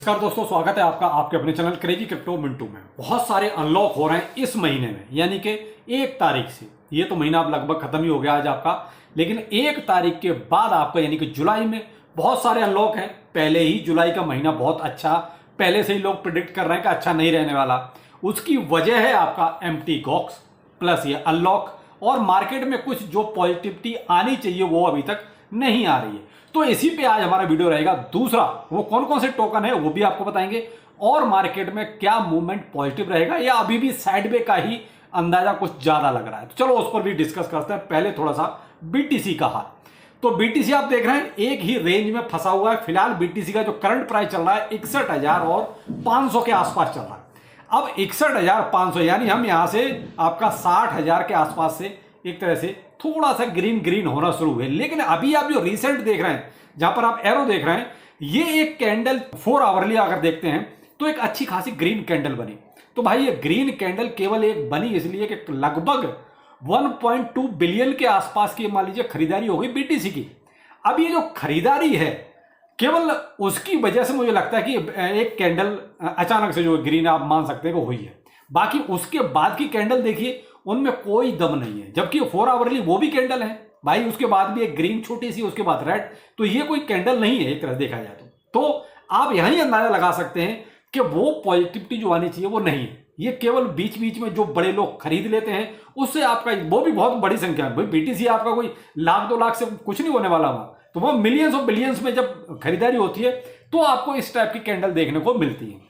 नमस्कार दोस्तों, स्वागत है आपका आपके अपने चैनल क्रेजी क्रिप्टो मिंटू में। बहुत सारे अनलॉक हो रहे हैं इस महीने में, यानी कि 1 तारीख से। ये तो महीना अब लगभग खत्म ही हो गया आज आपका, लेकिन 1 तारीख के बाद आपका यानी कि जुलाई में बहुत सारे अनलॉक हैं। पहले ही जुलाई का महीना बहुत अच्छा, पहले से ही लोग प्रिडिक्ट कर रहे हैं कि अच्छा नहीं रहने वाला। उसकी वजह है आपका एम्प्टी गॉक्स प्लस ये अनलॉक, और मार्केट में कुछ जो पॉजिटिविटी आनी चाहिए वो अभी तक नहीं आ रही है। तो इसी पे आज हमारा वीडियो रहेगा। दूसरा, वो कौन कौन से टोकन है वो भी आपको बताएंगे, और मार्केट में क्या मूवमेंट पॉजिटिव रहेगा या अभी भी साइड वे का ही अंदाजा कुछ ज्यादा लग रहा है। तो चलो उस पर भी डिस्कस करते हैं। पहले थोड़ा सा बीटीसी का हाल। तो बीटीसी आप देख रहे हैं एक ही रेंज में फंसा हुआ है। फिलहाल बीटीसी का जो करंट प्राइस चल रहा है 61,000 और 500 के आसपास चल रहा है। अब 61,500 यानी हम यहां से आपका 60,000 के आसपास से एक तरह से थोड़ा सा ग्रीन ग्रीन होना शुरू हुए। लेकिन अभी आप जो रिसेंट देख रहे हैं, जहां पर आप एरो देख रहे हैं, ये एक कैंडल 4 आवरली अगर देखते हैं तो एक अच्छी खासी ग्रीन कैंडल बनी। तो भाई ये ग्रीन कैंडल केवल एक बनी इसलिए कि लगभग 1.2 बिलियन के आसपास की मान लीजिए खरीदारी हो गई बीटीसी की। अब ये जो खरीदारी है केवल उसकी वजह से मुझे लगता है कि एक कैंडल अचानक से जो ग्रीन आप मान सकते हैं कि हुई है। बाकी उसके बाद की कैंडल देखिए, उनमें कोई दम नहीं है। जबकि 4 आवरली वो भी कैंडल है भाई, उसके बाद भी एक ग्रीन छोटी सी, उसके बाद रेड। तो ये कोई कैंडल नहीं है एक तरह देखा जाए तो आप यहां ही अंदाजा लगा सकते हैं कि वो पॉजिटिविटी जो आनी चाहिए वो नहीं है। ये केवल बीच बीच में जो बड़े लोग खरीद लेते हैं उससे आपका, वो भी बहुत बड़ी संख्या में, भाई बीटीसी आपका कोई 1,00,000-2,00,000 से कुछ नहीं होने वाला हुआ। तो वो मिलियंस और बिलियंस में जब खरीदारी होती है तो आपको इस टाइप की कैंडल देखने को मिलती है।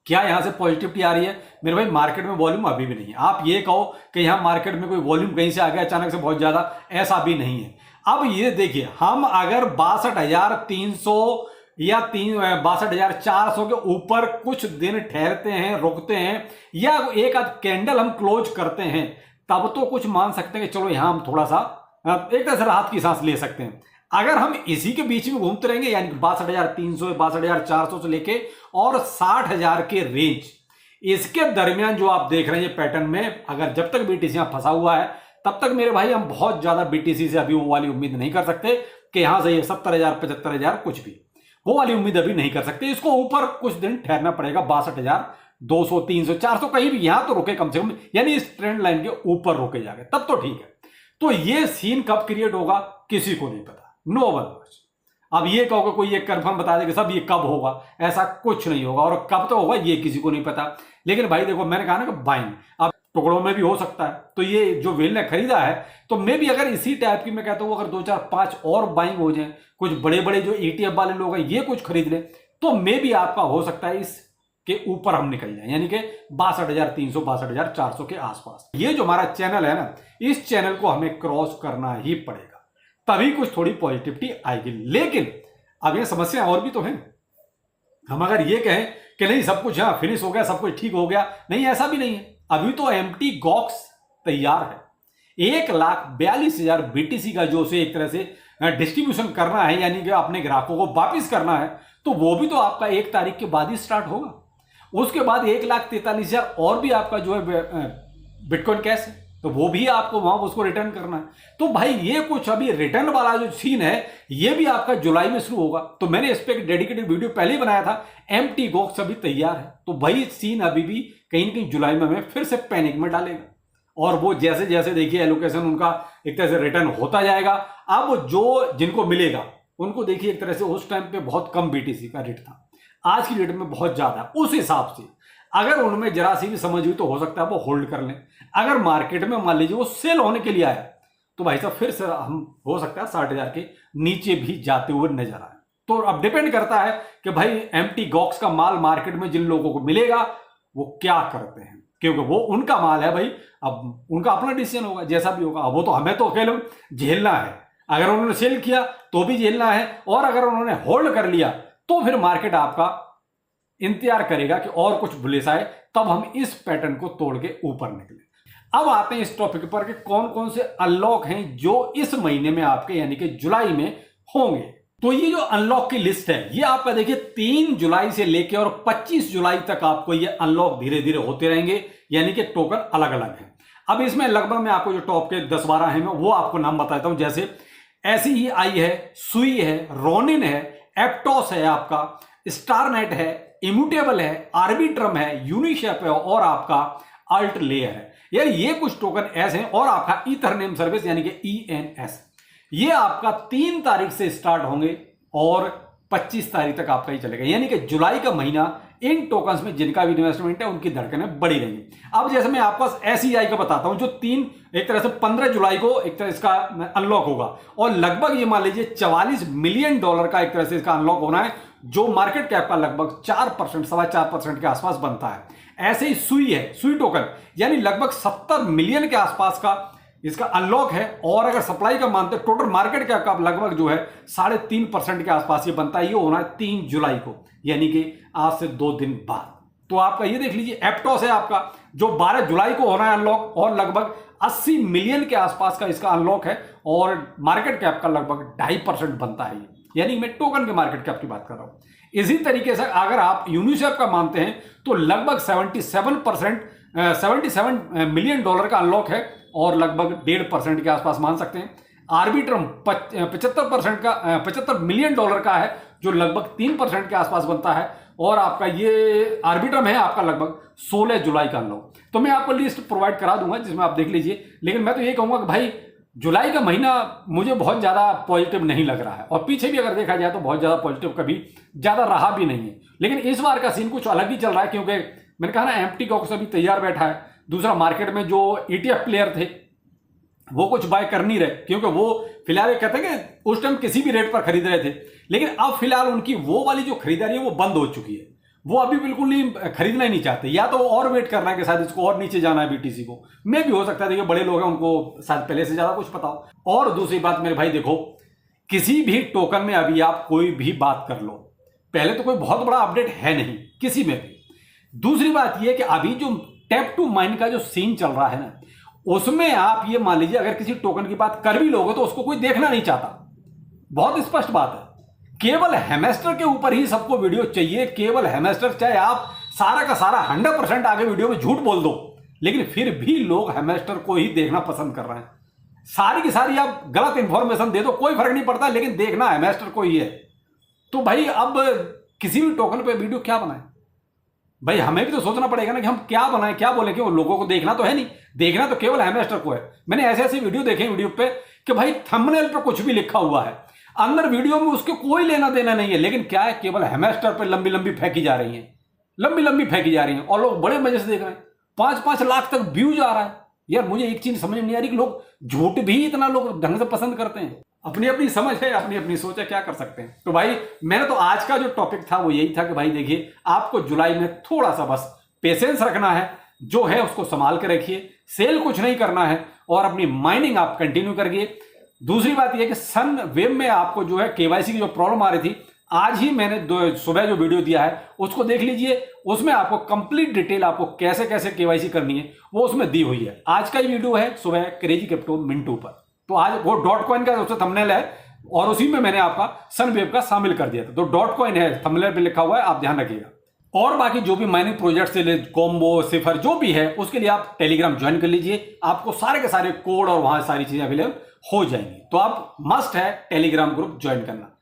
क्या यहां से पॉजिटिविटी आ रही है? मेरे भाई मार्केट में वॉल्यूम अभी भी नहीं है। आप ये कहो कि यहां मार्केट में कोई वॉल्यूम कहीं से आ गया अचानक से बहुत ज्यादा, ऐसा भी नहीं है। अब ये देखिए, हम अगर 62,300 या 62,400 के ऊपर कुछ दिन ठहरते हैं, रुकते हैं, या एक आध कैंडल हम क्लोज करते हैं, तब तो कुछ मान सकते हैं कि चलो यहां हम थोड़ा सा एक तरह से राहत की सांस ले सकते हैं। अगर हम इसी के बीच में घूमते रहेंगे, यानी 62,300 62,400 से लेके और 60,000 के रेंज, इसके दरमियान जो आप देख रहे हैं पैटर्न में, अगर जब तक बीटीसी यहां फंसा हुआ है तब तक मेरे भाई हम बहुत ज्यादा बीटीसी से अभी वो वाली उम्मीद नहीं कर सकते कि यहां से ये 70,000 75,000 कुछ भी, वो वाली उम्मीद अभी नहीं कर सकते। इसको ऊपर कुछ दिन ठहरना पड़ेगा। 62,200 300 400 कहीं भी, यहां तो रुके कम से कम, यानी इस ट्रेंड लाइन के ऊपर रुके जाके, तब तो ठीक है। तो ये सीन कब क्रिएट होगा किसी को नहीं पता, नो वन नोस। अब ये कहोगे कोई ये कंफर्म बता देगा सब ये कब होगा, ऐसा कुछ नहीं होगा, और कब तो होगा ये किसी को नहीं पता। लेकिन भाई देखो, मैंने कहा ना कि बाइंग अब टुकड़ों में भी हो सकता है। तो ये जो वेल ने खरीदा है, तो मे भी अगर इसी टाइप की, मैं कहता हूं अगर 2 4 5 और बाइंग हो जाए, कुछ बड़े बड़े जो ETF वाले लोग हैं ये कुछ खरीद ले, तो मे भी आपका हो सकता है इस के ऊपर हम निकल जाए, यानी कि 62,300 62,400 के आसपास। ये जो हमारा चैनल है ना, इस चैनल को हमें क्रॉस करना ही पड़ेगा, तभी कुछ थोड़ी पॉजिटिविटी आएगी। लेकिन अब ये समस्या और भी तो है। हम अगर ये कहें कि नहीं सब कुछ यहां फिनिश हो गया, सब कुछ ठीक हो गया, नहीं, ऐसा भी नहीं है। अभी तो एम्प्टी गॉक्स तैयार है। 1,42,000 बीटीसी का जो से एक तरह से डिस्ट्रीब्यूशन करना है, यानी कि अपने ग्राहकों को वापिस करना है, तो वो भी तो आपका 1 तारीख के बाद ही स्टार्ट होगा। उसके बाद 1,43,000 और भी आपका जो है बिटकॉइन कैश है, तो वो भी आपको वहां उसको रिटर्न करना है। तो भाई ये कुछ अभी रिटर्न वाला जो सीन है ये भी आपका जुलाई में शुरू होगा। तो मैंने इस पे एक डेडिकेटेड वीडियो पहले ही बनाया था। एम्प्टी गॉक्स अभी तैयार है, तो भाई सीन अभी भी कहीं ना कहीं जुलाई में हमें फिर से पैनिक में डालेगा। और वो जैसे जैसे देखिए एलोकेशन उनका एक तरह से रिटर्न होता जाएगा। अब जो जिनको मिलेगा उनको देखिए एक तरह से उस टाइम पे बहुत कम बीटीसी का रेट था, आज की डेट में बहुत ज्यादा। उस हिसाब से अगर उनमें जरा सी भी समझ हुई तो हो सकता है वो होल्ड कर लें। अगर मार्केट में मान लीजिए वो सेल होने के लिए आया, तो भाई साहब फिर से हम हो सकता है 60,000 के नीचे भी जाते हुए नजर आए। तो अब डिपेंड करता है कि भाई एम्प्टी गॉक्स का माल मार्केट में जिन लोगों को मिलेगा वो क्या करते हैं, क्योंकि वो उनका माल है भाई। अब उनका अपना डिसीजन होगा, जैसा भी होगा। अब वो तो हमें तो अकेले झेलना है। अगर उन्होंने सेल किया तो भी झेलना है, और अगर उन्होंने होल्ड कर लिया तो फिर मार्केट आपका इंतजार करेगा कि और कुछ बुलिश आए, तब हम इस पैटर्न को तोड़ के ऊपर निकले। अब आते हैं इस टॉपिक पर कि कौन कौन से अनलॉक हैं जो इस महीने में आपके यानी कि जुलाई में होंगे। तो ये जो अनलॉक की लिस्ट है ये आपका देखिए 3 जुलाई से लेकर और 25 जुलाई तक आपको ये अनलॉक धीरे धीरे होते रहेंगे, यानी कि टोकन अलग अलग है। अब इसमें लगभग मैं आपको जो टॉप के 10-12 हैं वो आपको नाम बताता हूं, जैसे SEI है, सुई है, रोनिन है, एप्टोस है आपका, स्टारनेट है, इम्यूटेबल है, आर्बिट्रम है, यूनिशेप है और आपका अल्ट लेयर है। यानी ये कुछ टोकन ऐसे हैं और आपका ईथरनेम सर्विस यानी कि ENS, ये आपका 3 तारीख से स्टार्ट होंगे और 25 तारीख तक आपका ही चलेगा। यानी कि जुलाई का महीना इन टोकन्स में जिनका भी इन्वेस्टमेंट है उनकी धड़कनें बढ़ी रहेंगी। अब जैसे मैं आपको SEI का बताता हूं, जो 3 एक तरह से 15 जुलाई को एक तरह इसका अनलॉक होगा और लगभग ये मान लीजिए $44 मिलियन का एक तरह से इसका अनलॉक होना है, जो मार्केट कैप का लगभग 4%, 4.25% के आसपास बनता है। ऐसे ही सुई है, सुई टोकन यानी लगभग 70 मिलियन के आसपास का इसका अनलॉक है और अगर सप्लाई का मानते टोटल मार्केट कैप का लगभग जो है 3.5% के आसपास ये बनता है। ये होना है 3 जुलाई को, यानी कि आज से 2 दिन बाद। तो आपका ये देख लीजिए एप्टोस है आपका, जो 12 जुलाई को होना है अनलॉक और लगभग 80 मिलियन के आसपास का इसका अनलॉक है और मार्केट कैप का लगभग 2.5% बनता है। यानी मैं टोकन के मार्केट कैप की बात कर रहा हूं। इसी तरीके से अगर आप यूनिसेफ का मानते हैं तो लगभग 77 मिलियन डॉलर का अनलॉक है और लगभग 1.5% के आसपास मान सकते हैं। आर्बिट्रम 75 मिलियन डॉलर का है, जो लगभग 3% के आसपास बनता है और आपका ये आर्बिट्रम है आपका लगभग 16 जुलाई का अनलॉक। तो मैं आपको लिस्ट प्रोवाइड करा दूंगा जिसमें आप देख लीजिए, लेकिन मैं तो ये कहूंगा कि भाई जुलाई का महीना मुझे बहुत ज्यादा पॉजिटिव नहीं लग रहा है और पीछे भी अगर देखा जाए तो बहुत ज्यादा पॉजिटिव कभी ज्यादा रहा भी नहीं है। लेकिन इस बार का सीन कुछ अलग ही चल रहा है, क्योंकि मैंने कहा ना एम्प्टी बॉक्स अभी तैयार बैठा है। दूसरा, मार्केट में जो ETF प्लेयर थे वो कुछ बाय कर नहीं रहे, क्योंकि वो फिलहाल कहते हैं कि उस टाइम किसी भी रेट पर खरीद रहे थे, लेकिन अब फिलहाल उनकी वो वाली जो खरीदारी है वो बंद हो चुकी है। वो अभी बिल्कुल नहीं खरीदना ही नहीं चाहते, या तो और वेट करना है कि शायद इसको और नीचे जाना है BTC को। मैं भी हो सकता है, देखिए बड़े लोग हैं उनको शायद पहले से ज्यादा कुछ पता हो। और दूसरी बात मेरे भाई, देखो किसी भी टोकन में अभी आप कोई भी बात कर लो, पहले तो कोई बहुत बड़ा अपडेट है नहीं किसी में भी। दूसरी बात यह कि अभी जो टैप टू माइन का जो सीन चल रहा है ना, उसमें आप ये मान लीजिए अगर किसी टोकन की बात कर भी लोगे तो उसको कोई देखना नहीं चाहता। बहुत स्पष्ट बात है, केवल हेमेस्टर के ऊपर ही सबको वीडियो चाहिए। केवल हेमेस्टर, चाहे आप सारा का सारा 100% आगे वीडियो में झूठ बोल दो, लेकिन फिर भी लोग हेमेस्टर को ही देखना पसंद कर रहे हैं। सारी की सारी आप गलत इंफॉर्मेशन दे दो, कोई फर्क नहीं पड़ता, लेकिन देखना हेमेस्टर को ही है। तो भाई अब किसी भी टोकन पे वीडियो क्या बनाए भाई, हमें भी तो सोचना पड़ेगा ना कि हम क्या बनाएं, क्या बोले, कि वो लोगों को देखना तो है नहीं, देखना तो केवल हेमेस्टर को है। मैंने ऐसे ऐसे वीडियो देखे यूट्यूब पे कि भाई थंबनेल पे कुछ भी लिखा हुआ है, अंदर वीडियो में उसके कोई लेना देना नहीं है, लेकिन क्या है, केवल हेमेस्टर पे लंबी लंबी फेंकी जा रही है, लंबी लंबी फेंकी जा रही है और लोग बड़े मजे से देख रहे हैं। 5-5 लाख तक व्यूज आ रहा है। यार मुझे एक चीज समझ नहीं आ रही कि लोग झूठ भी इतना लोग ढंग से पसंद करते हैं। अपनी अपनी समझ है, अपनी अपनी सोच है, क्या कर सकते हैं। तो भाई मैंने तो आज का जो टॉपिक था वो यही था कि भाई देखिए, आपको जुलाई में थोड़ा सा बस पेशेंस रखना है, जो है उसको संभाल के रखिए, सेल कुछ नहीं करना है और अपनी माइनिंग आप कंटिन्यू करिए। दूसरी बात यह कि सन वेब में आपको जो है KYC की जो प्रॉब्लम आ रही थी, आज ही मैंने सुबह जो वीडियो दिया है उसको देख लीजिए, उसमें आपको कंप्लीट डिटेल आपको कैसे कैसे KYC करनी है वो उसमें दी हुई है। आज का ही वीडियो है सुबह क्रेजी क्रिप्टो मिंटू पर, तो आज वो .coin का उससे थंबनेल है और उसी में मैंने आपका सनवेव का शामिल कर दिया था। तो .coin है, थंबनेल पे लिखा हुआ है, आप ध्यान रखिएगा। और बाकी जो भी माइनिंग प्रोजेक्ट से कॉम्बो सिफर जो भी है उसके लिए आप टेलीग्राम ज्वाइन कर लीजिए, आपको सारे के सारे कोड और वहां सारी चीजें अवेलेबल हो जाएंगी। तो आप मस्ट है टेलीग्राम ग्रुप ज्वाइन करना।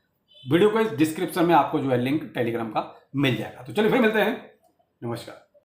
वीडियो को डिस्क्रिप्शन में आपको जो है लिंक टेलीग्राम का मिल जाएगा। तो चलिए फिर मिलते हैं, नमस्कार।